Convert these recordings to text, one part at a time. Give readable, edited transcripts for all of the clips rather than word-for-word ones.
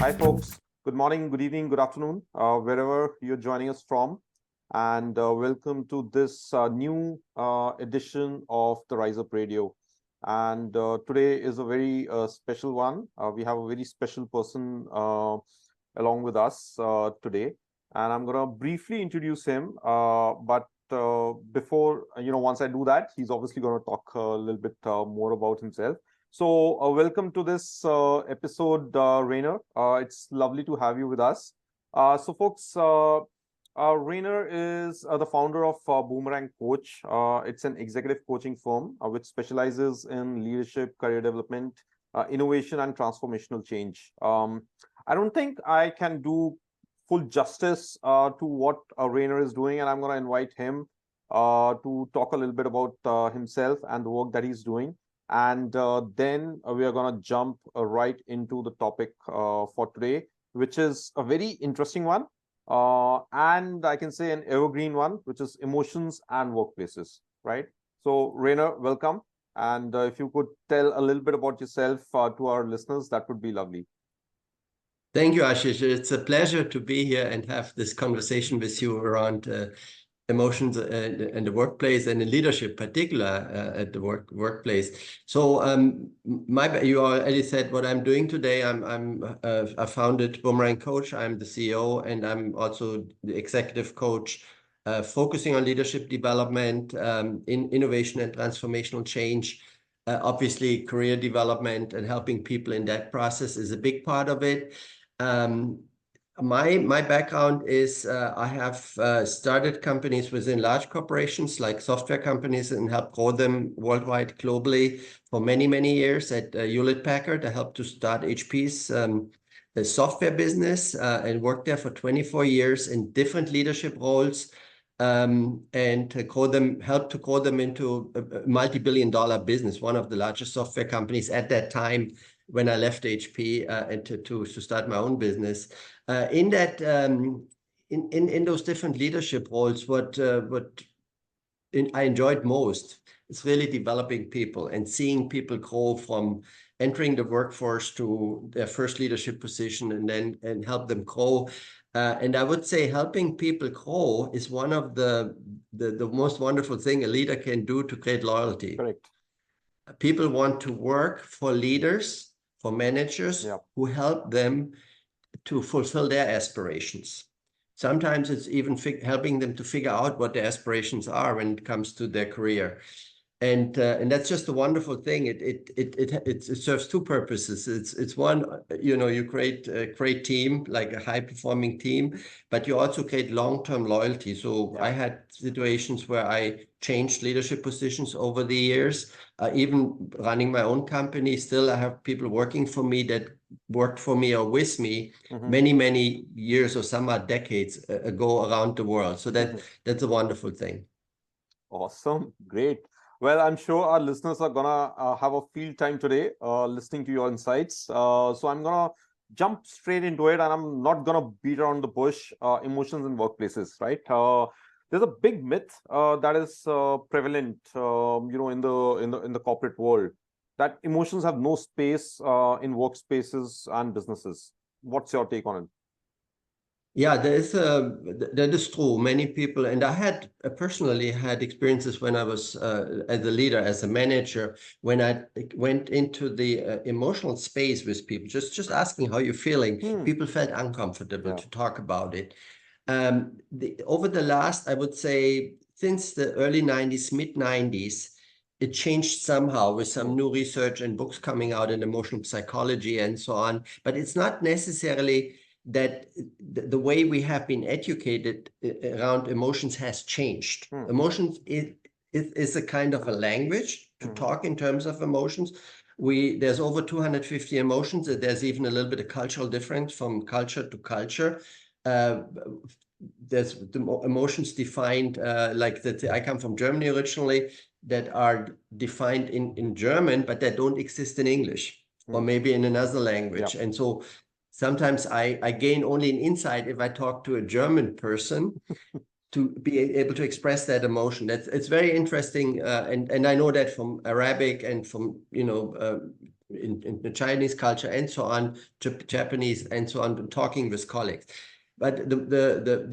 Hi, folks. Good morning, good evening, good afternoon, wherever you're joining us from. And welcome to this new edition of the RiseUp Radio. And today is a very special one. We have a very special person along with us today. And I'm going to briefly introduce him. But before, once I do that, he's obviously going to talk a little bit more about himself. So welcome to this episode, Reiner. It's lovely to have you with us. So folks, Reiner is the founder of BoomerangCoach. It's an executive coaching firm which specializes in leadership, career development, innovation, and transformational change. I don't think I can do full justice to what Reiner is doing, and I'm going to invite him to talk a little bit about himself and the work that he's doing. And then we are going to jump right into the topic for today, which is a very interesting one. And I can say an evergreen one, which is emotions and workplaces, right? So, Reiner, welcome. And if you could tell a little bit about yourself to our listeners, that would be lovely. Thank you, Ashish. It's a pleasure to be here and have this conversation with you around emotions in the workplace and in leadership, particular at the workplace. So you already said what I'm doing today. I founded BoomerangCoach. I'm the CEO, and I'm also the executive coach, focusing on leadership development, in innovation and transformational change. Obviously, career development and helping people in that process is a big part of it. My background is I have started companies within large corporations like software companies and helped grow them worldwide, globally for many, many years. At Hewlett-Packard, I helped to start HP's the software business and worked there for 24 years in different leadership roles, and helped to grow them into a multi-billion-dollar business, one of the largest software companies at that time when I left HP and to start my own business. In those different leadership roles, what I enjoyed most is really developing people and seeing people grow from entering the workforce to their first leadership position and help them grow. And I would say helping people grow is one of the most wonderful thing a leader can do to create loyalty. Correct. People want to work for leaders, for managers who help them to fulfill their aspirations. Sometimes it's even helping them to figure out what their aspirations are when it comes to their career. And that's just a wonderful thing. It serves two purposes. It's one, you create a great team, like a high-performing team, but you also create long-term loyalty. So I had situations where I changed leadership positions over the years. Even running my own company, still I have people working for me that worked for me or with me many, many years or some are decades ago around the world. So that's a wonderful thing. Awesome. Great. Well, I'm sure our listeners are gonna have a field time today listening to your insights. So I'm gonna jump straight into it, and I'm not gonna beat around the bush. Emotions in workplaces, right? There's a big myth that is prevalent, in the corporate world, that emotions have no space in workspaces and businesses. What's your take on it? Yeah, that is true. Many people, and I personally had experiences when I was as a leader, as a manager, when I went into the emotional space with people, just asking how you're feeling. People felt uncomfortable to talk about it. Over the last, I would say, since the early 90s, mid 90s, it changed somehow with some new research and books coming out in emotional psychology and so on. But it's not necessarily that the way we have been educated around emotions has changed. Emotions is a kind of a language to talk in terms of emotions. There's over 250 emotions. There's even a little bit of cultural difference from culture to culture. There's the emotions defined like that. I come from Germany originally, that are defined in German, but that don't exist in English or maybe in another language. And so sometimes I gain only an insight if I talk to a German person to be able to express that emotion. It's very interesting, and I know that from Arabic and from in the Chinese culture and so on, Japanese and so on, talking with colleagues. But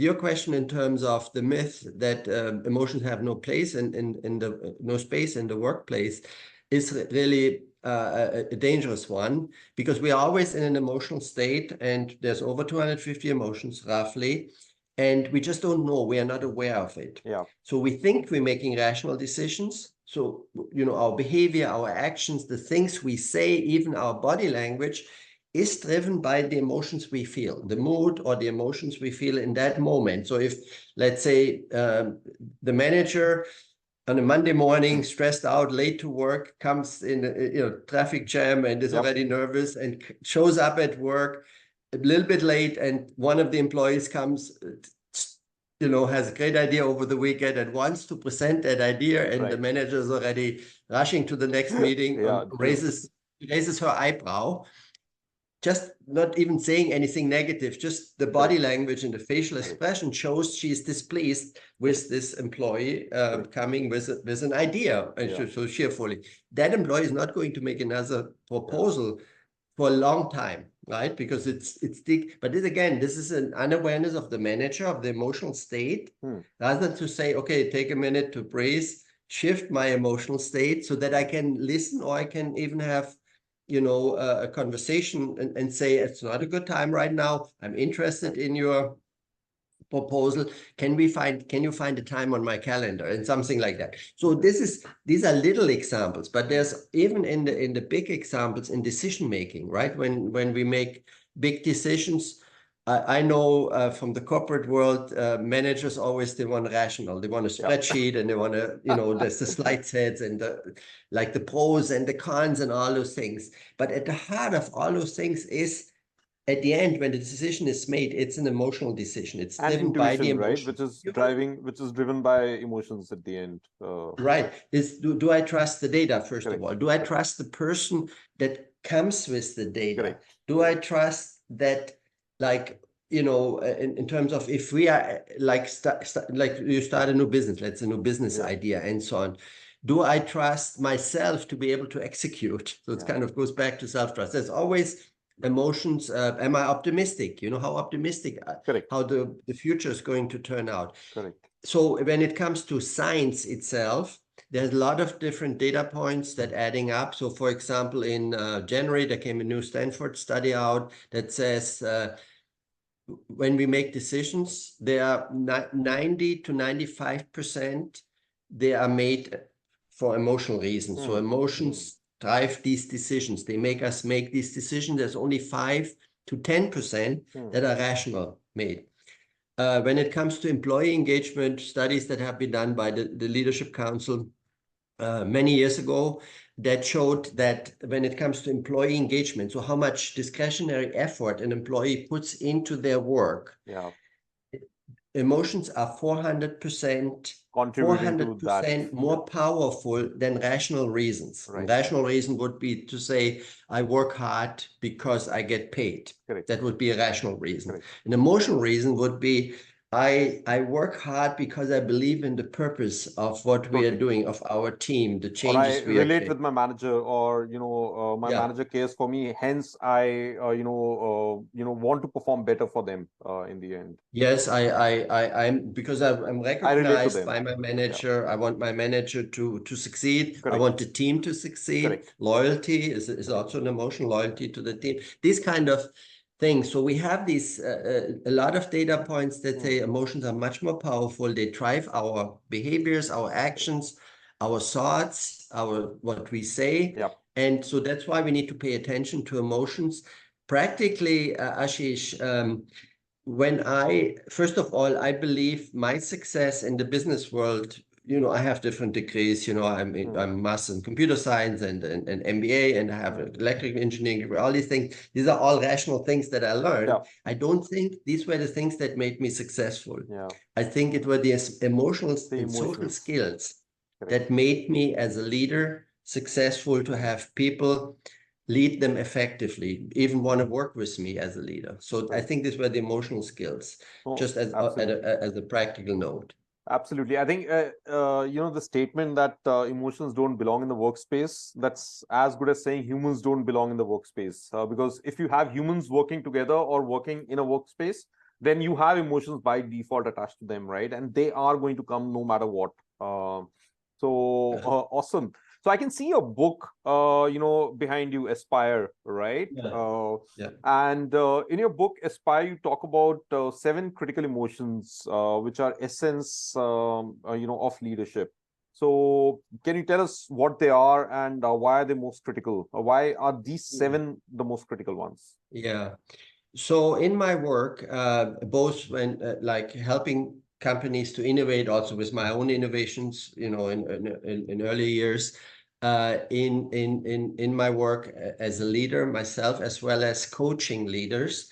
your question in terms of the myth that emotions have no place no space in the workplace is really a dangerous one, because we are always in an emotional state, and there's over 250 emotions roughly, and we just don't know. We are not aware of it. Yeah. So we think we're making rational decisions. So, our behavior, our actions, the things we say, even our body language is driven by the emotions we feel, the mood or the emotions we feel in that moment. So if, let's say, the manager on a Monday morning, stressed out, late to work, comes in traffic jam and is already nervous and shows up at work a little bit late, and one of the employees comes, has a great idea over the weekend and wants to present that idea, and the manager is already rushing to the next meeting, raises her eyebrow, just not even saying anything negative, just the body language and the facial expression shows she's displeased with this employee coming with an idea, and so cheerfully. That employee is not going to make another proposal for a long time, right? Because it's but this is an unawareness of the manager, of the emotional state, rather than to say, okay, take a minute to breathe, shift my emotional state so that I can listen, or I can even have a conversation and say, it's not a good time right now. I'm interested in your proposal. Can you find a time on my calendar, and something like that. So these are little examples, but there's even in the big examples in decision making, right? When we make big decisions, I know from the corporate world, managers always, they want rational, they want a spreadsheet, and they want to, there's the slide sets and the pros and the cons and all those things. But at the heart of all those things is, at the end, when the decision is made, it's an emotional decision. It's driven by the emotion, right? Which is driven by emotions at the end. Right. Do I trust the data, first of all? Do I trust the person that comes with the data? Do I trust that, in terms of, if we are like you start a new business, let's say a new business idea and so on. Do I trust myself to be able to execute? So it kind of goes back to self-trust. There's always emotions. Am I optimistic? How optimistic, how the future is going to turn out. So when it comes to science itself, there's a lot of different data points that adding up. So for example, in January, there came a new Stanford study out that says when we make decisions, they are 90 to 95%, they are made for emotional reasons. So emotions drive these decisions. They make us make these decisions. There's only 5 to 10% that are rational made. When it comes to employee engagement, studies that have been done by the Leadership Council many years ago, that showed that when it comes to employee engagement, so how much discretionary effort an employee puts into their work, emotions are 400% more powerful than rational reasons. Rational reason would be to say, I work hard because I get paid. That would be a rational reason. An emotional reason would be, I work hard because I believe in the purpose of what we are doing, of our team, the changes we are relate with my manager, or my manager cares for me, hence I want to perform better for them in the end. Yes, I'm because I'm recognized by my manager. I want my manager to succeed. I want the team to succeed. Loyalty is also an emotional loyalty to the team. These kind of things. So we have these a lot of data points that say emotions are much more powerful. They drive our behaviors, our actions, our thoughts, what we say. And so that's why we need to pay attention to emotions. Practically, Ashish, first of all, I believe my success in the business world, I have different degrees, I'm master in computer science and an MBA, and I have electrical engineering, all these things. These are all rational things that I learned. I don't think these were the things that made me successful. I think it were the emotional and social skills that made me as a leader successful, to have people lead them effectively, even want to work with me as a leader. So I think these were the emotional skills, just as a practical note. Absolutely. I think, the statement that emotions don't belong in the workspace, that's as good as saying humans don't belong in the workspace. Because if you have humans working together or working in a workspace, then you have emotions by default attached to them, right? And they are going to come no matter what. Awesome. So I can see your book, behind you, Aspire, right? Yeah. Yeah. And in your book, Aspire, you talk about 7 critical emotions, which are essence, of leadership. So, can you tell us what they are and why are they most critical? Why are these 7 the most critical ones? Yeah. So in my work, both when like helping companies to innovate, also with my own innovations, in early years, in my work as a leader myself, as well as coaching leaders,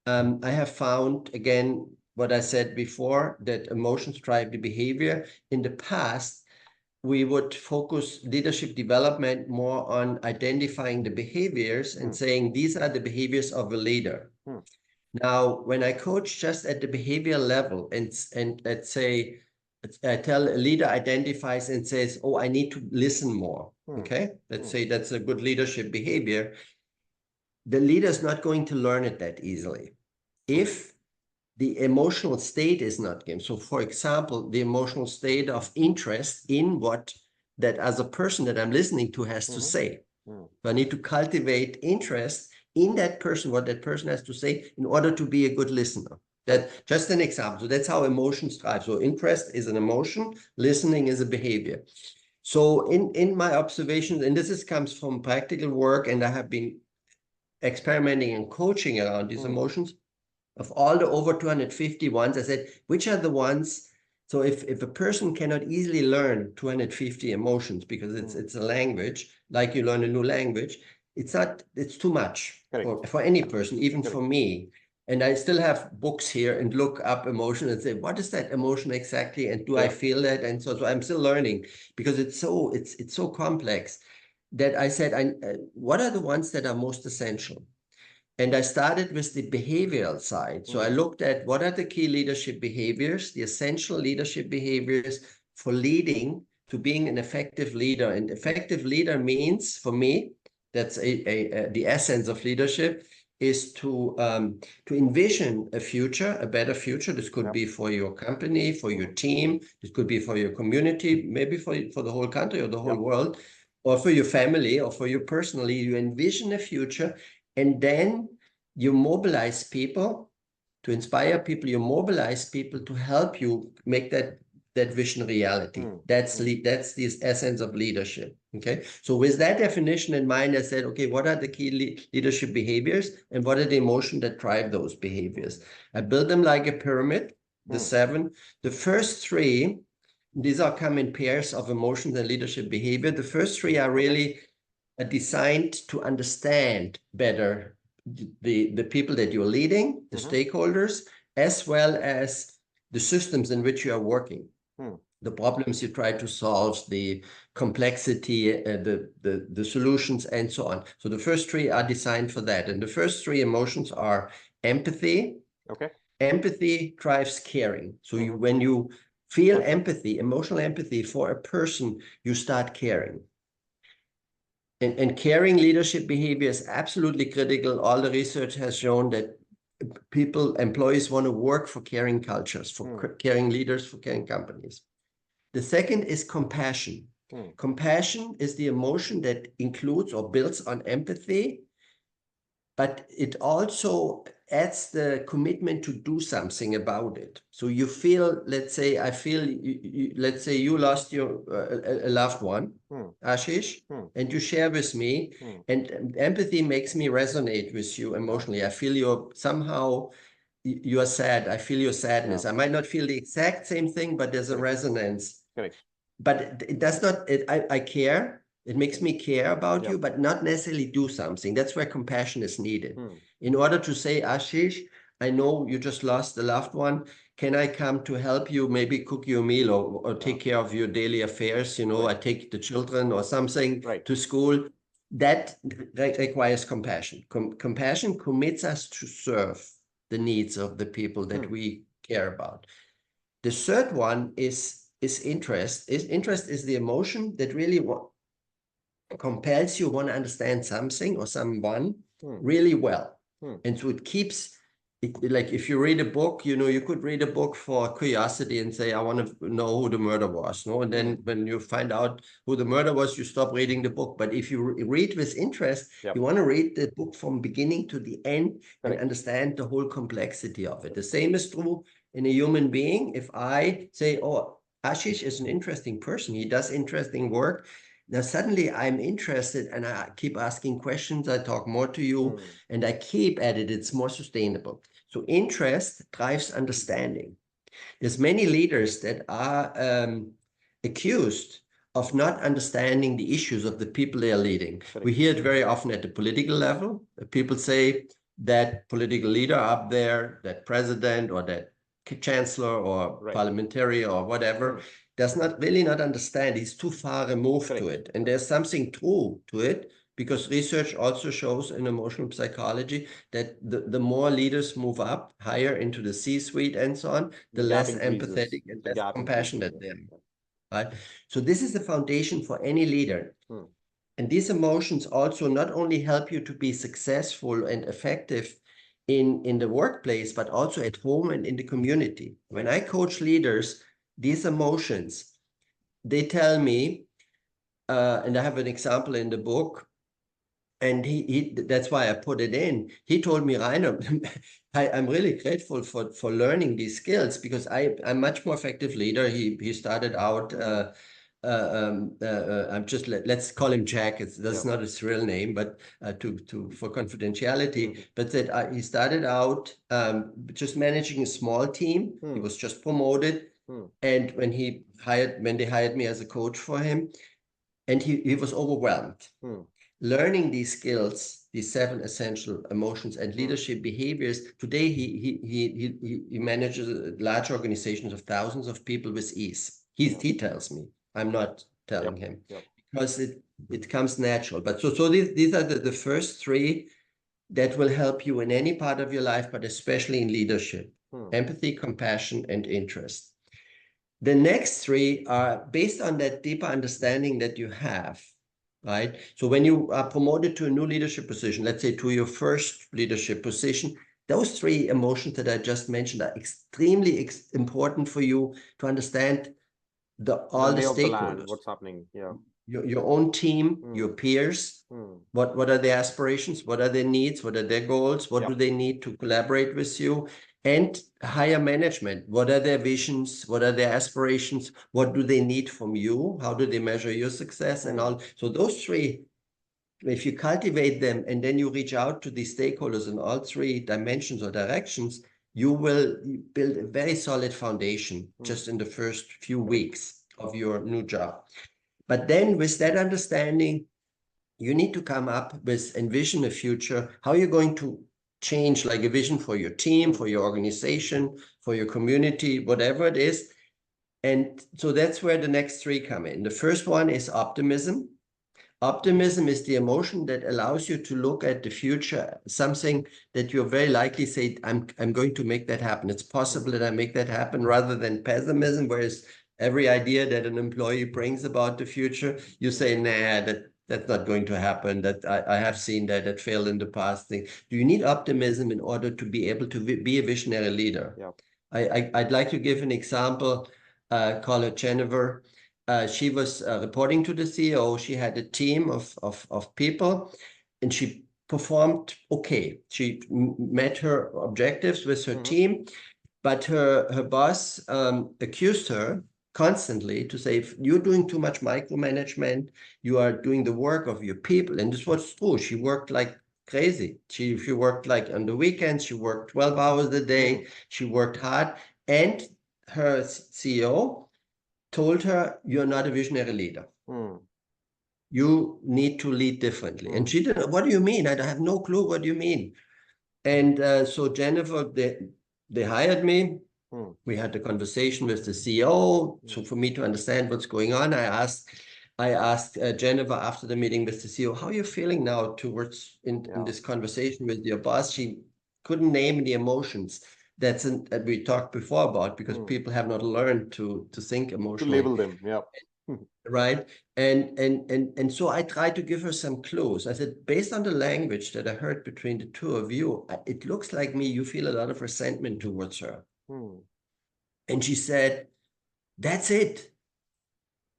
I have found again what I said before, that emotions drive the behavior. In the past, we would focus leadership development more on identifying the behaviors and saying these are the behaviors of a leader. Now, when I coach just at the behavior level and let's say, I tell a leader identifies and says, oh, I need to listen more. Okay, let's say that's a good leadership behavior. The leader is not going to learn it that easily. If the emotional state is not given. So for example, the emotional state of interest in what that other person that I'm listening to has to say. So I need to cultivate interest in that person, what that person has to say, in order to be a good listener. That's just an example. So that's how emotions drive. So interest is an emotion, listening is a behavior. So in my observations, and comes from practical work, and I have been experimenting and coaching around these emotions. Of all the over 250 ones, I said, which are the ones? So if a person cannot easily learn 250 emotions because it's a language, like you learn a new language, it's too much for any person, even for me. And I still have books here and look up emotion and say, what is that emotion exactly? And do I feel that? And so I'm still learning because it's so complex that I said, what are the ones that are most essential? And I started with the behavioral side. So I looked at what are the key leadership behaviors, the essential leadership behaviors for leading to being an effective leader. And effective leader means, for me, that's the essence of leadership, is to envision a future, a better future. This could be for your company, for your team. This could be for your community, maybe for the whole country or the whole world, or for your family or for you personally. You envision a future. And then you mobilize people to inspire people, you mobilize people to help you make that vision reality. That's the essence of leadership. Okay. So with that definition in mind, I said, okay, what are the key leadership behaviors and what are the emotions that drive those behaviors? I built them like a pyramid, the 7. The first 3, these are come in pairs of emotions and leadership behavior. The first 3 are really designed to understand better the people that you're leading, the stakeholders, as well as the systems in which you are working, the problems you try to solve, the complexity, the solutions, and so on. So the first 3 are designed for that. And the first 3 emotions are empathy. Okay. Empathy drives caring. So when you feel empathy, emotional empathy for a person, you start caring. And caring leadership behavior is absolutely critical. All the research has shown that employees want to work for caring cultures, for caring leaders, for caring companies. The second is compassion. Compassion is the emotion that includes or builds on empathy, but it also adds the commitment to do something about it. So you feel, let's say, let's say you lost your a loved one, Ashish, and you share with me, and empathy makes me resonate with you emotionally. I feel you are sad. I feel your sadness. I might not feel the exact same thing, but there's a resonance. Correct. But it does not, I care. It makes me care about you, but not necessarily do something. That's where compassion is needed. In order to say, Ashish, I know you just lost a loved one. Can I come to help you, maybe cook you a meal or take care of your daily affairs? I take the children or something to school. That requires compassion. Compassion commits us to serve the needs of the people that we care about. The third one is interest. Interest is the emotion that really compels you want to understand something or someone really well. And so it keeps it, like if you read a book, you could read a book for curiosity and say, I want to know who the murder was. No, and then when you find out who the murder was, you stop reading the book. But if you read with interest, you want to read the book from beginning to the end and understand the whole complexity of it. The same is true in a human being. If I say, oh, Ashish is an interesting person, he does interesting work. Now, suddenly I'm interested and I keep asking questions. I talk more to you and I keep at it. It's more sustainable. So interest drives understanding. There's many leaders that are accused of not understanding the issues of the people they are leading. We hear it very often at the political level. People say that political leader up there, that president or that chancellor or parliamentarian or whatever, does not really not understand. He's too far removed to it. And there's something true to it, because research also shows in emotional psychology that the more leaders move up higher into the C-suite and so on, the less empathetic and less compassionate they are. Right? So this is the foundation for any leader. And these emotions also not only help you to be successful and effective in the workplace, but also at home and in the community. When I coach leaders, these emotions, they tell me, and I have an example in the book, and that's why I put it in. He told me, Reiner, I'm really grateful for learning these skills, because I'm much more effective leader. He started out, I'm just let's call him Jack. That's not his real name, but for confidentiality. But that he started out just managing a small team. He was just promoted, and when they hired me as a coach for him, and he was overwhelmed. Learning these skills, these 7 essential emotions and leadership behaviors. Today, he manages large organizations of thousands of people with ease. He tells me. I'm not telling him, because it comes natural. But so these are the first 3 that will help you in any part of your life, but especially in leadership: empathy, compassion, and interest. The next 3 are based on that deeper understanding that you have. Right? So when you are promoted to a new leadership position, let's say to your first leadership position, those 3 emotions that I just mentioned are extremely important for you to understand all the stakeholders. What's happening? Your own team, your peers, what are their aspirations, what are their needs, what are their goals, what do they need to collaborate with you, and higher management, what are their visions, what are their aspirations, what do they need from you, how do they measure your success and all. So those 3, if you cultivate them and then you reach out to these stakeholders in all 3 dimensions or directions, you will build a very solid foundation just in the first few weeks of your new job. But then with that understanding, you need to come up with, envision a future, how you're going to change, like a vision for your team, for your organization, for your community, whatever it is. And so that's where the next 3 come in. The first one is optimism. Optimism is the emotion that allows you to look at the future, something that you're very likely say, I'm going to make that happen. It's possible that I make that happen, rather than pessimism, whereas every idea that an employee brings about the future, you say, nah, that's not going to happen. That I have seen that failed in the past thing. Do you need optimism in order to be able to be a visionary leader? I'd like to give an example. Call her Jennifer. She was reporting to the CEO. She had a team of people, and she performed okay. She met her objectives with her team, but her boss accused her constantly to say, if you're doing too much micromanagement, you are doing the work of your people. And this was true. She worked like crazy. She worked like on the weekends. She worked 12 hours a day. She worked hard. And her CEO told her, you're not a visionary leader. You need to lead differently. And she didn't, what do you mean? I have no clue. What do you mean? And so Jennifer, they hired me. We had the conversation with the CEO. So for me to understand what's going on, I asked Jennifer after the meeting with the CEO, how are you feeling now towards in this conversation with your boss? She couldn't name the emotions, that's we talked before about, because people have not learned to think To emotionally. label them, yeah. Right. And so I tried to give her some clues. I said, based on the language that I heard between the two of you, it looks like you feel a lot of resentment towards her. And she said, that's it.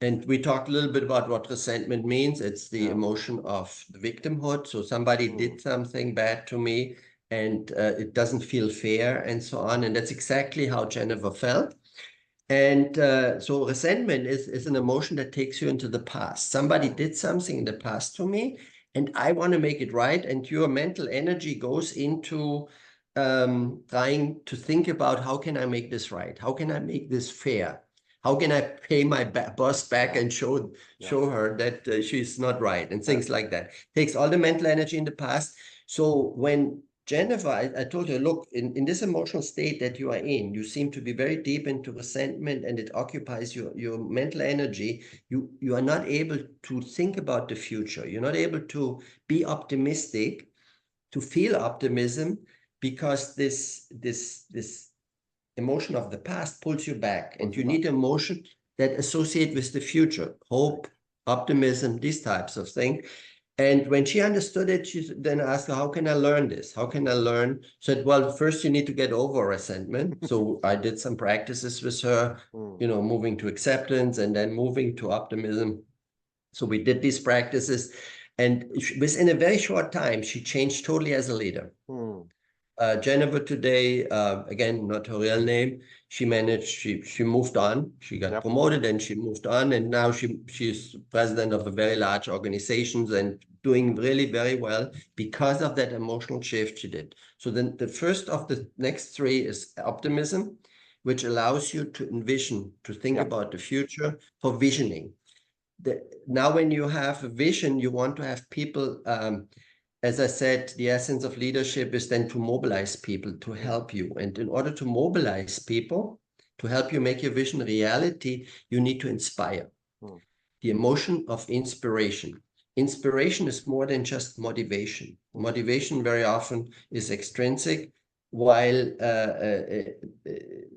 And we talked a little bit about what resentment means. It's the emotion of the victimhood. So somebody did something bad to me and it doesn't feel fair and so on. And that's exactly how Jennifer felt. And so resentment is an emotion that takes you into the past. Somebody did something in the past to me, and I want to make it right. And your mental energy goes into trying to think about, how can I make this right? How can I make this fair? How can I pay my boss back and show her that she's not right, and things like that. Takes all the mental energy in the past. So when Jennifer, I told her, look, in this emotional state that you are in, you seem to be very deep into resentment, and it occupies your mental energy. You are not able to think about the future. You're not able to be optimistic, to feel optimism, because this emotion of the past pulls you back, and you need emotion that associate with the future, hope, optimism, these types of things. And when she understood it, she then asked her, how can I learn this? How can I learn? Said, well, first you need to get over resentment. So I did some practices with her, moving to acceptance and then moving to optimism. So we did these practices, and within a very short time, she changed totally as a leader. Jennifer today, again, not her real name, she moved on. She got promoted and she moved on. And now she's president of a very large organization and doing really very well because of that emotional shift she did. So then the first of the next three is optimism, which allows you to envision, to think about the future for visioning. Now, when you have a vision, you want to have people, as I said, the essence of leadership is then to mobilize people to help you. And in order to mobilize people, to help you make your vision reality, you need to inspire. The emotion of inspiration. Inspiration is more than just motivation. Motivation very often is extrinsic, while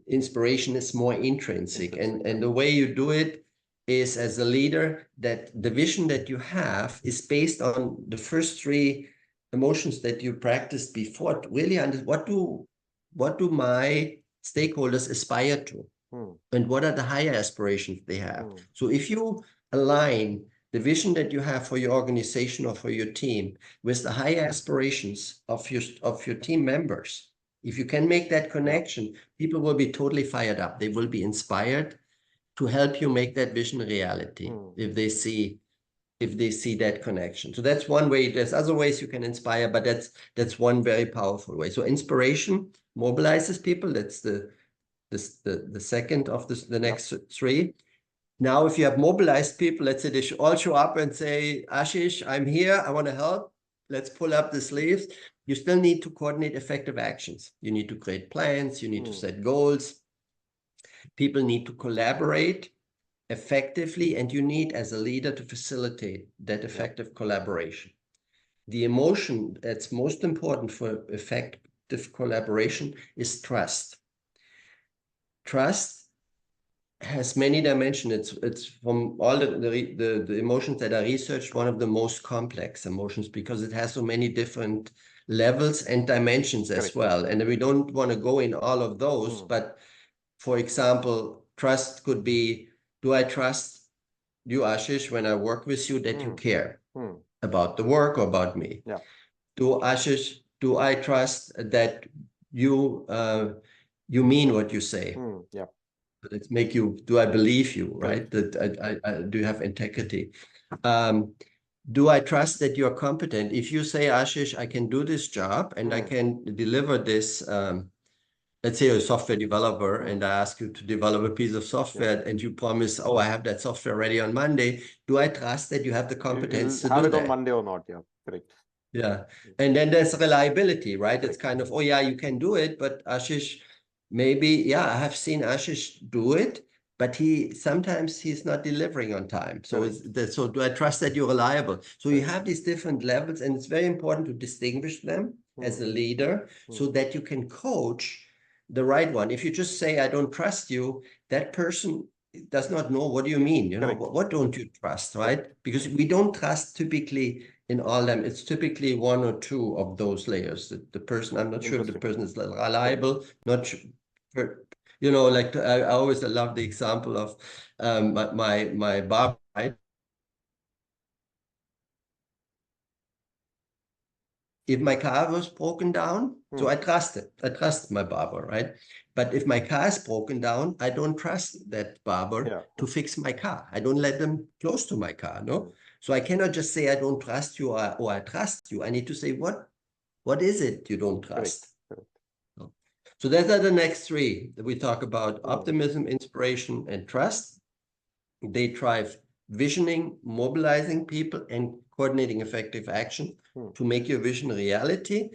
inspiration is more intrinsic. And the way you do it is, as a leader, that the vision that you have is based on the first three emotions that you practiced before, to really understand what do my stakeholders aspire to, and what are the higher aspirations they have. So if you align the vision that you have for your organization or for your team with the higher aspirations of your team members, if you can make that connection, people will be totally fired up. They will be inspired to help you make that vision a reality if they see that connection. So that's one way. There's other ways you can inspire, but that's one very powerful way. So inspiration mobilizes people. That's the second of the next three. Now, if you have mobilized people, let's say they all show up and say, Ashish, I'm here, I want to help. Let's pull up the sleeves. You still need to coordinate effective actions. You need to create plans. You need to set goals. People need to collaborate effectively, and you need, as a leader, to facilitate that effective collaboration. The emotion that's most important for effective collaboration is trust. Trust has many dimensions. It's from all the emotions that are researched, one of the most complex emotions, because it has so many different levels and dimensions as well. And we don't want to go in all of those, but for example, trust could be, do I trust you, Ashish, when I work with you, that you care about the work or about me? Do I trust that you mean what you say? Let's make you, do I believe you, right? That I do you have integrity? Do I trust that you're competent? If you say, Ashish, I can do this job and I can deliver this, let's say you're a software developer and I ask you to develop a piece of software and you promise, oh, I have that software ready on Monday. Do I trust that you have the competence to do that? Have it on Monday or not? Yeah, correct. Yeah. And then there's reliability, right? It's kind of, oh yeah, you can do it, but Ashish, maybe, I have seen Ashish do it, but sometimes he's not delivering on time. So so do I trust that you're reliable? So you have these different levels, and it's very important to distinguish them as a leader so that you can coach the right one. If you just say, I don't trust you, that person does not know what do you mean, you know, what don't you trust, right? Because we don't trust typically in all them. It's typically one or two of those layers. The person, I'm not sure if the person is reliable, not sure, you know, like I always love the example of my barber, right? If my car was broken down, so I trust my barber, right? But if my car is broken down, I don't trust that barber to fix my car. I don't let them close to my car, no? So I cannot just say I don't trust you or I trust you. I need to say what is it you don't trust? So those are the next three that we talk about: optimism, inspiration, and trust. They drive visioning, mobilizing people, and coordinating effective action to make your vision a reality.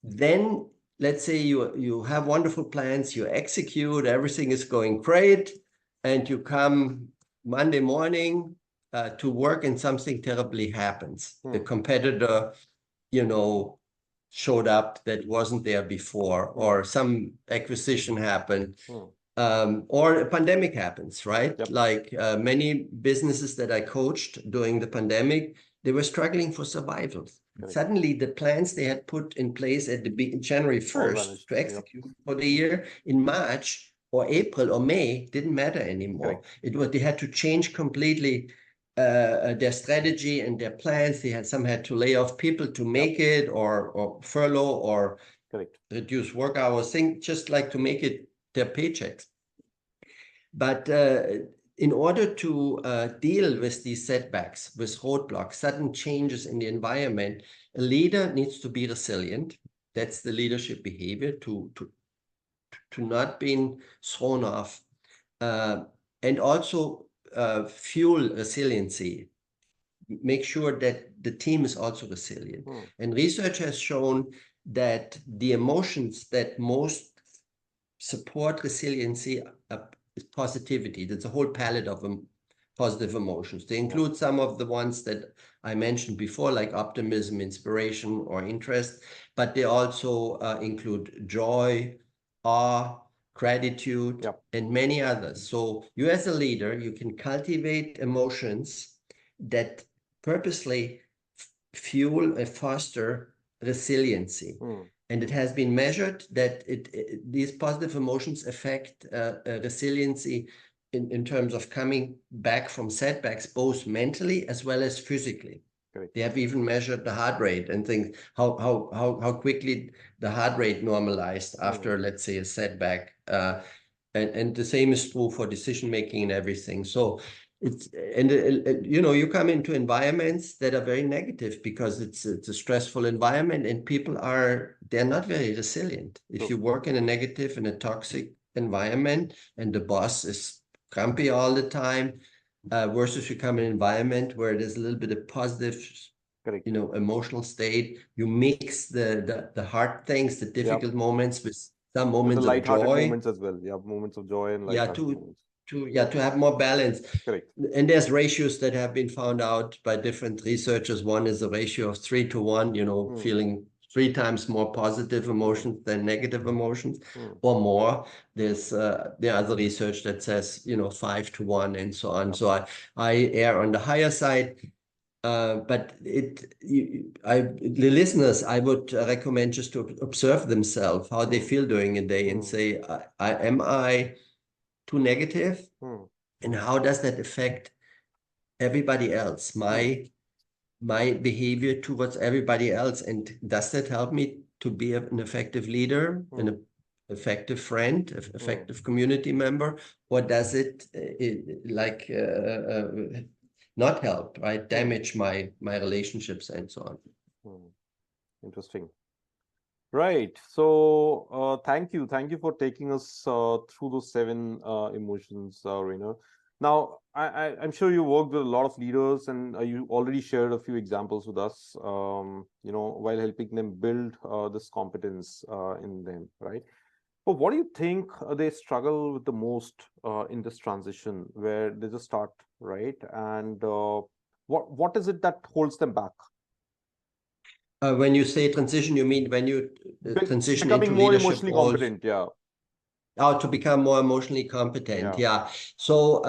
Then let's say you have wonderful plans, you execute, everything is going great, and you come Monday morning to work and something terribly happens. The competitor, you know, showed up that wasn't there before, or some acquisition happened. Or a pandemic happens, right? Like many businesses that I coached during the pandemic, they were struggling for survival. Suddenly, the plans they had put in place at the January 1st to execute for the year in March or April or May didn't matter anymore. It was they had to change completely their strategy and their plans. They had some had to lay off people to make it, or furlough, or reduce work hours. Think just like to make it their paychecks. But in order to deal with these setbacks, with roadblocks, sudden changes in the environment, a leader needs to be resilient. That's the leadership behavior, to not being thrown off, and also fuel resiliency. Make sure that the team is also resilient. And research has shown that the emotions that most support resiliency is positivity. That's a whole palette of positive emotions. They include some of the ones that I mentioned before, like optimism, inspiration, or interest, but they also include joy, awe, gratitude, and many others. So you as a leader, you can cultivate emotions that purposely fuel and foster resiliency. And it has been measured that these positive emotions affect resiliency in terms of coming back from setbacks, both mentally as well as physically. They have even measured the heart rate and things, how quickly the heart rate normalized after, let's say, a setback. And the same is true for decision making and everything. So it's you know, you come into environments that are very negative because it's a stressful environment, and people they're not very resilient. If you work in a negative and a toxic environment and the boss is grumpy all the time, versus you come in an environment where there's a little bit of positive, you know, emotional state, you mix the hard things, the difficult moments, with some moments of joy, moments as well. Moments of joy and lighthearted moments. To have more balance. And there's ratios that have been found out by different researchers. One is a ratio of 3 to 1, you know, feeling 3 times more positive emotions than negative emotions, or more. There's the other research that says, you know, 5 to 1 and so on. So I err on the higher side. But the listeners, I would recommend just to observe themselves, how they feel during a day, and say, am I too negative? And how does that affect everybody else, my behavior towards everybody else? And does that help me to be an effective leader, an effective friend, an effective community member? Or does it not help, right? Damage my relationships and so on. Interesting. Right. So thank you for taking us through those 7 emotions, Reiner. Now, I'm sure you worked with a lot of leaders, and you already shared a few examples with us, you know, while helping them build this competence in them, right? But what do you think they struggle with the most in this transition, where they just start, right? And what is it that holds them back? When you say transition, you mean when you transition into Becoming more leadership emotionally roles? competent, yeah. How to become more emotionally competent. Yeah. So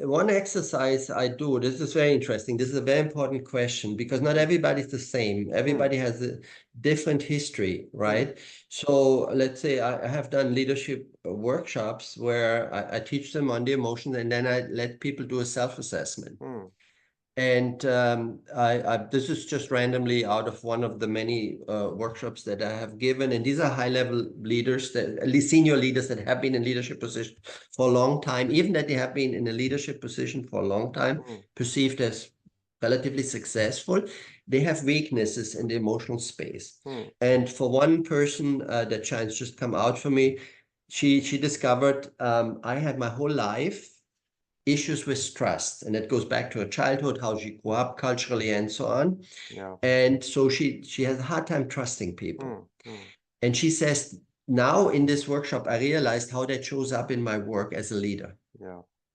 one exercise I do, this is very interesting. This is a very important question because not everybody's the same. Everybody has a different history, right? So let's say I have done leadership workshops where I teach them on the emotions and then I let people do a self-assessment. And this is just randomly out of one of the many workshops that I have given. And these are high-level leaders, that at least senior leaders that have been in leadership position for a long time, even that they have been in a leadership position for a long time, perceived as relatively successful. They have weaknesses in the emotional space. And for one person that shines just come out for me, she discovered I had my whole life issues with trust, and it goes back to her childhood, how she grew up culturally and so on. And so she has a hard time trusting people. And she says, now in this workshop I realized how that shows up in my work as a leader.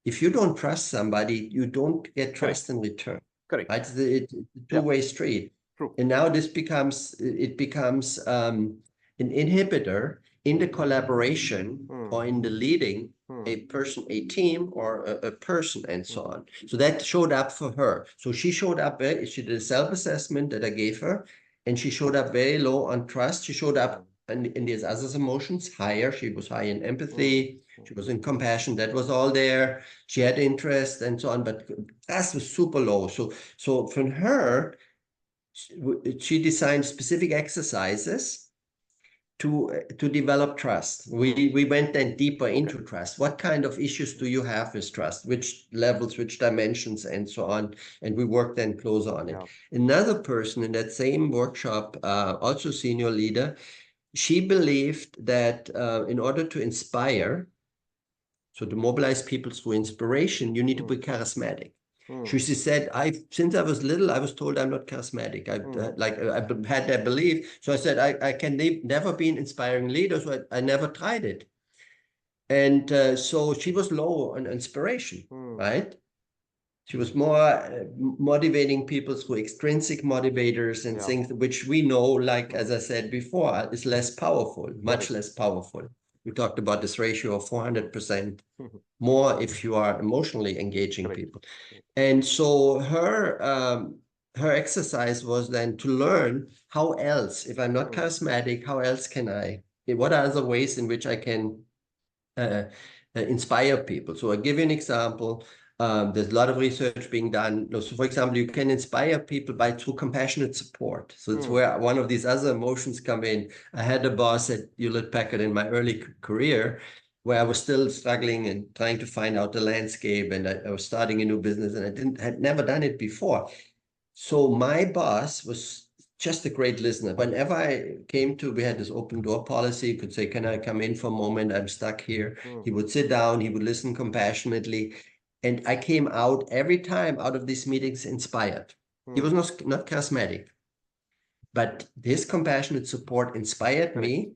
If you don't trust somebody, you don't get trust in return. Right? It's a two-way street. And now this becomes an inhibitor in the collaboration or in the leading a person, a team, or a person, and so on. So that showed up for her. So she showed up, she did a self-assessment that I gave her, and she showed up very low on trust. She showed up in these other emotions higher. She was high in empathy. She was in compassion. That was all there. She had interest and so on, but trust was super low. So from her, she designed specific exercises to develop trust. We went then deeper into trust. What kind of issues do you have with trust? Which levels, which dimensions, and so on. And we worked then closer on it. Another person in that same workshop, also senior leader, she believed that in order to inspire, so to mobilize people through inspiration, you need to be charismatic. She said, since I was little, I was told I'm not charismatic. I had that belief. So I said, I can never be an inspiring leader. So I never tried it. And so she was low on inspiration, right? She was more motivating people through extrinsic motivators and things which we know, like, as I said before, is less powerful, much less powerful. We talked about this ratio of 400% more if you are emotionally engaging people. And so her exercise was then to learn how else, if I'm not charismatic, how else can I, what are other ways in which I can inspire people. So I'll give you an example. There's a lot of research being done. So for example, you can inspire people through compassionate support. So it's where one of these other emotions come in. I had a boss at Hewlett-Packard in my early career where I was still struggling and trying to find out the landscape, and I was starting a new business, and I had never done it before. So my boss was just a great listener. Whenever I came to, we had this open door policy. You could say, can I come in for a moment? I'm stuck here. He would sit down, he would listen compassionately. And I came out every time out of these meetings inspired. He was not charismatic, but his compassionate support inspired me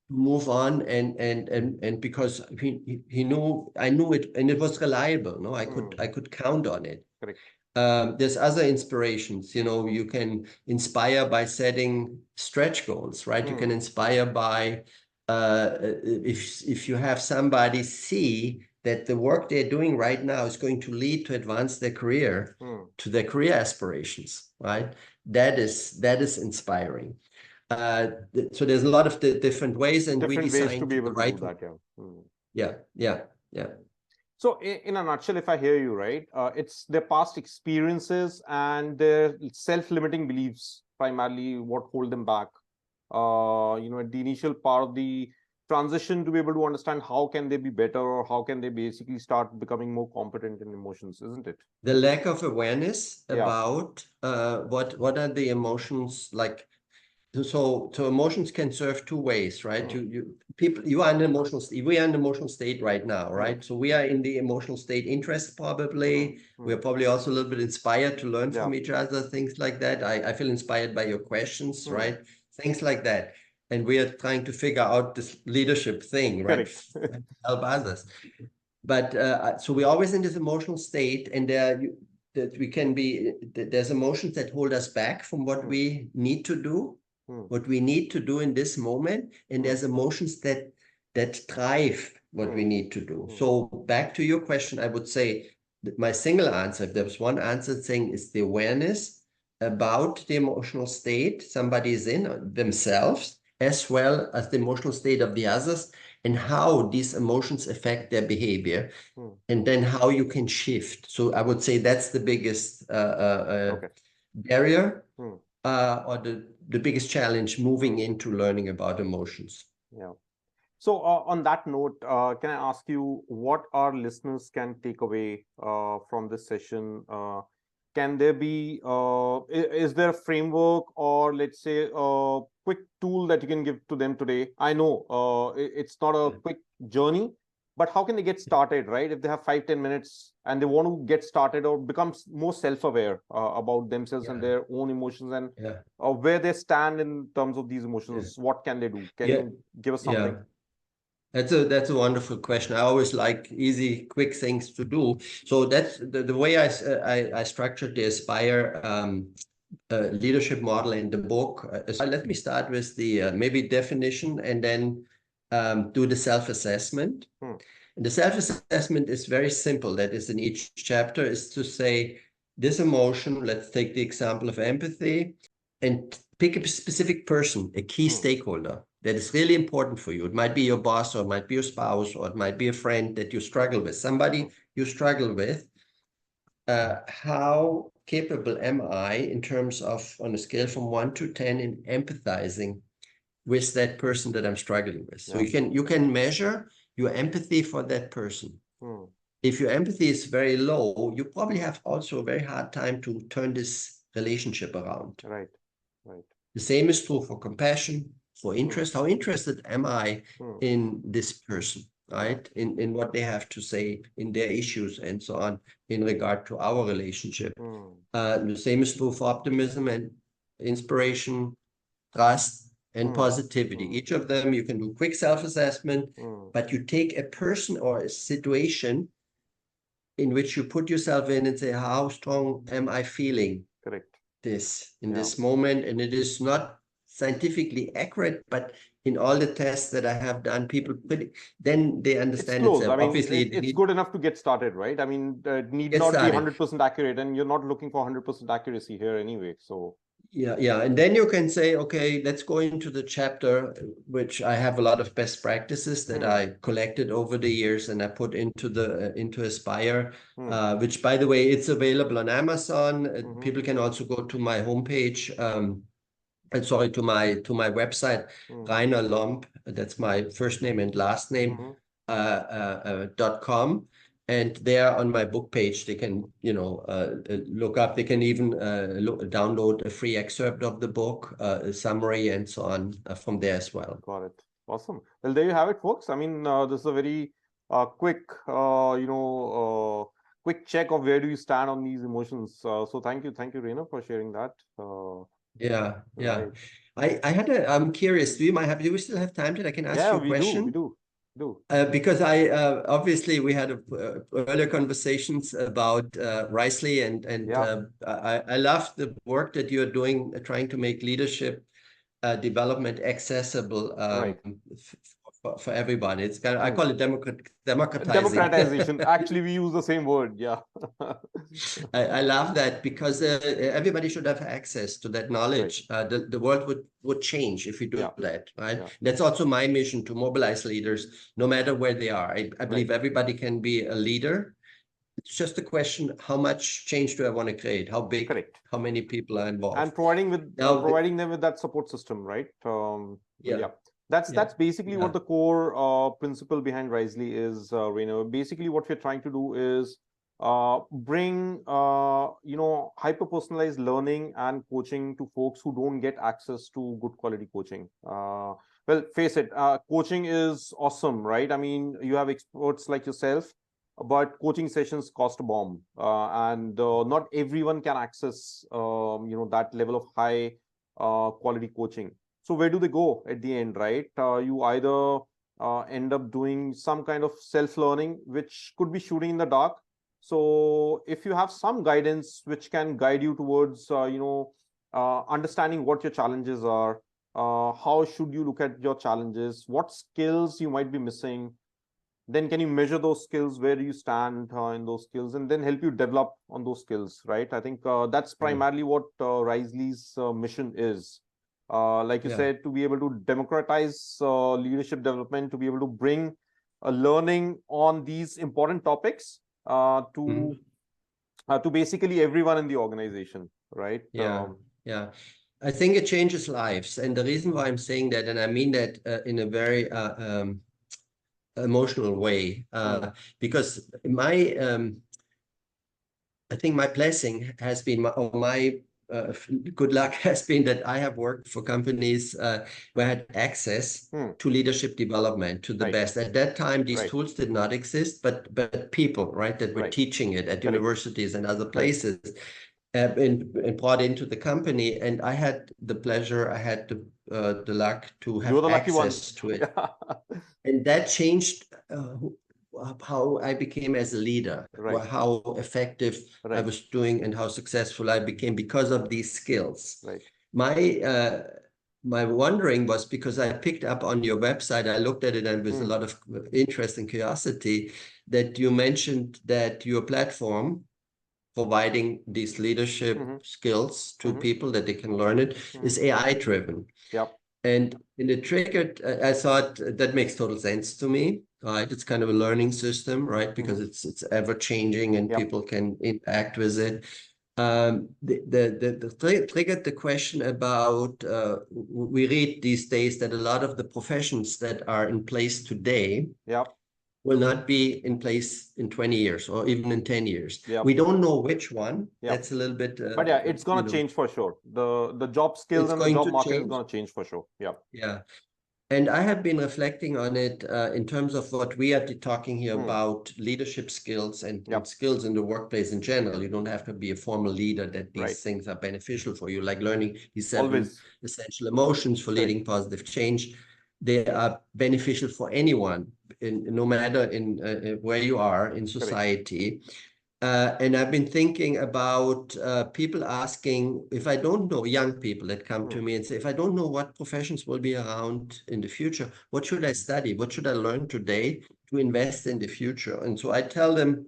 to move on, and because he knew, I knew it, and it was reliable. No, I could count on it. There's other inspirations. You can inspire by setting stretch goals, right? You can inspire by if you have somebody see that the work they're doing right now is going to lead to advance their career, to their career aspirations, right? That is inspiring. So there's a lot of different ways, and we designed ways to be able to do that. Yeah. So in a nutshell, if I hear you right, it's their past experiences and their self-limiting beliefs primarily what hold them back. At the initial part of the transition, to be able to understand how can they be better, or how can they basically start becoming more competent in emotions, isn't it? The lack of awareness about what are the emotions like. So emotions can serve two ways, right? You are in an emotional state. We are in an emotional state right now, right? So we are in the emotional state interest, probably. We're probably also a little bit inspired to learn from each other, things like that. I feel inspired by your questions, right? Things like that. And we are trying to figure out this leadership thing, right? Help others. But so we're always in this emotional state, and that we can be, there's emotions that hold us back from what we need to do, what we need to do in this moment, and there's emotions that drive what we need to do. So back to your question, I would say that my single answer, if there was one answer thing, is the awareness about the emotional state somebody is in themselves, as well as the emotional state of the others, and how these emotions affect their behavior, and then how you can shift. So I would say that's the biggest barrier or the biggest challenge moving into learning about emotions. Yeah. So on that note, can I ask you what our listeners can take away from this session? Can there be, is there a framework or let's say a quick tool that you can give to them today? I know it's not a quick journey, but how can they get started, right? If they have 5-10 minutes and they want to get started or become more self-aware about themselves and their own emotions and where they stand in terms of these emotions, what can they do? Can you give us something? That's a wonderful question. I always like easy, quick things to do. So that's the way I structured the Aspire leadership model in the book. Let me start with the maybe definition and then do the self-assessment. And the self-assessment is very simple. That is in each chapter is to say this emotion, let's take the example of empathy, and pick a specific person, a key stakeholder that is really important for you. It might be your boss, or it might be your spouse, or it might be a friend that you struggle with, somebody you struggle with. How capable am I in terms of, on a scale from 1 to 10, in empathizing with that person that I'm struggling with? So you can measure your empathy for that person. If your empathy is very low, you probably have also a very hard time to turn this relationship around. Right. The same is true for compassion, for interest. How interested am I in this person, right? In what they have to say, in their issues and so on, in regard to our relationship. The same is true for optimism and inspiration, trust, and positivity. Each of them, you can do quick self-assessment, but you take a person or a situation in which you put yourself in and say, how strong am I feeling? Correct. This in this moment, and it is not scientifically accurate, but in all the tests that I have done, people then they understand it's close. itself. I mean, obviously it's good enough to get started, right? I mean, it need not be 100% accurate, and you're not looking for 100% accuracy here anyway. So and then you can say, okay, let's go into the chapter, which I have a lot of best practices that I collected over the years and I put into Aspire, which, by the way, it's available on Amazon. People can also go to my homepage, sorry, to my website, Reiner Lomb, that's my first name and last name, .com. And there on my book page, they can, look up. They can even download a free excerpt of the book, a summary, and so on from there as well. Got it. Awesome. Well, there you have it, folks. I mean, this is a very quick, quick check of where do you stand on these emotions. So thank you, Reiner, for sharing that. Right. I'm curious. Do we still have time that I can ask you a question? We do. Because obviously we had earlier conversations about Risley and I love the work that you're doing, trying to make leadership development accessible for everybody. It's kind of, I call it democratization. Actually, we use the same word. I love that because everybody should have access to that knowledge. The world would change if we do that, right? That's also my mission, to mobilize leaders, no matter where they are. I believe everybody can be a leader. It's just a question: how much change do I want to create? How big? Correct. How many people are involved? And providing them with that support system, right? That's basically what the core principle behind Risley is, Reiner. Basically, what we're trying to do is bring hyper-personalized learning and coaching to folks who don't get access to good quality coaching. Well, face it, coaching is awesome, right? I mean, you have experts like yourself, but coaching sessions cost a bomb, and not everyone can access that level of high quality coaching. So where do they go at the end, right? You either end up doing some kind of self-learning, which could be shooting in the dark. So if you have some guidance which can guide you towards, understanding what your challenges are, how should you look at your challenges, what skills you might be missing, then can you measure those skills, where do you stand in those skills, and then help you develop on those skills, right? I think that's primarily what RiseLee's mission is. Like you said, to be able to democratize leadership development, to be able to bring learning on these important topics to basically everyone in the organization, right? Yeah. I think it changes lives. And the reason why I'm saying that, and I mean that in a very emotional way, because I think my blessing has been, my good luck has been that I have worked for companies where I had access to leadership development to the best. At that time, these tools did not exist, but people, right, that were teaching it at universities and other places, and brought into the company. And I had the pleasure, I had the luck to have access to it. And that changed how I became as a leader, how effective I was doing and how successful I became because of these skills. My wondering was, because I picked up on your website, I looked at it and with a lot of interest and curiosity, that you mentioned that your platform providing these leadership skills to people that they can learn it is AI driven. And it triggered, I thought that makes total sense to me, right? It's kind of a learning system, right? Because it's ever changing and people can interact with it. Triggered the question about, we read these days that a lot of the professions that are in place today will not be in place in 20 years or even in 10 years. We don't know which one. That's a little bit... but yeah, it's going to change for sure. The job skills and the job market is going to change for sure. Yeah. And I have been reflecting on it in terms of what we are talking here about leadership skills and skills in the workplace in general. You don't have to be a formal leader that these things are beneficial for you, like learning these 7 essential emotions for leading positive change. They are beneficial for anyone, no matter in where you are in society. And I've been thinking about people asking, if I don't know, young people that come to me and say, if I don't know what professions will be around in the future, what should I study? What should I learn today to invest in the future? And so I tell them,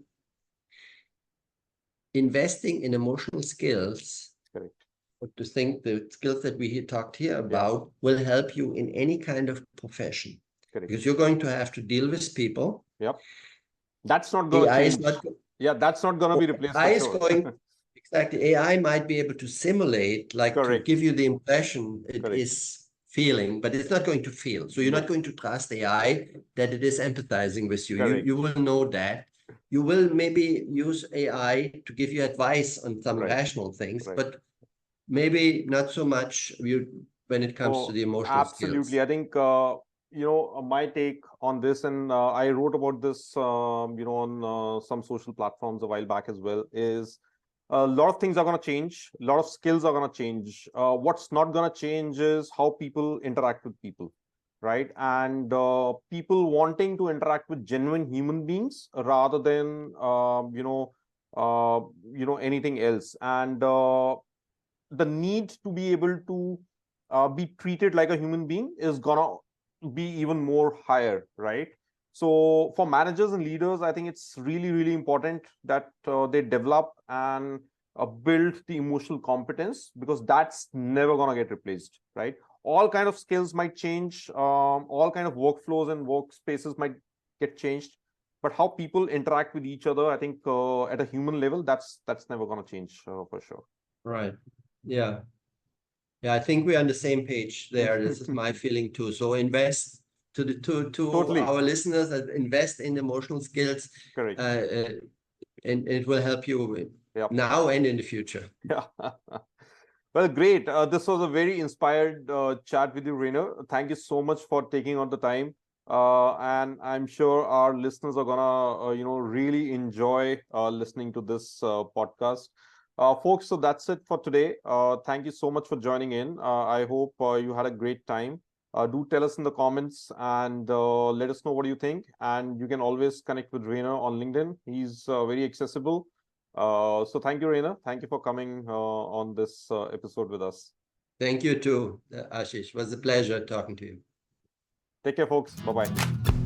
investing in emotional skills, to think the skills that we talked here about will help you in any kind of profession. Because you're going to have to deal with people. That's not going to change. That's not going to be replaced for sure. Exactly. AI might be able to simulate, like to give you the impression it is feeling, but it's not going to feel. So you're not going to trust AI that it is empathizing with you. You will know that. You will maybe use AI to give you advice on some rational things, but maybe not so much when it comes to the emotional skills. Absolutely. I think my take on this, and I wrote about this on some social platforms a while back as well, is a lot of things are going to change, a lot of skills are going to change. What's not going to change is how people interact with people, right? And people wanting to interact with genuine human beings rather than anything else. And the need to be able to be treated like a human being is gonna be even more higher, right? So for managers and leaders, I think it's really, really important that they develop and build the emotional competence, because that's never gonna get replaced, right? All kind of skills might change, all kind of workflows and workspaces might get changed, but how people interact with each other, I think at a human level, that's never gonna change for sure. Right. Yeah. I think we're on the same page there. This is my feeling too. So invest to our listeners, invest in emotional skills. And it will help you now and in the future. Well, great. This was a very inspired chat with you, Reiner. Thank you so much for taking on the time. And I'm sure our listeners are gonna, really enjoy listening to this podcast. Folks, so that's it for today. Thank you so much for joining in. I hope you had a great time. do tell us in the comments and let us know what you think. And you can always connect with Reiner on LinkedIn. He's very accessible. So thank you, Reiner. Thank you for coming on this episode with us. Thank you too, Ashish. It was a pleasure talking to you. Take care, folks. Bye-bye.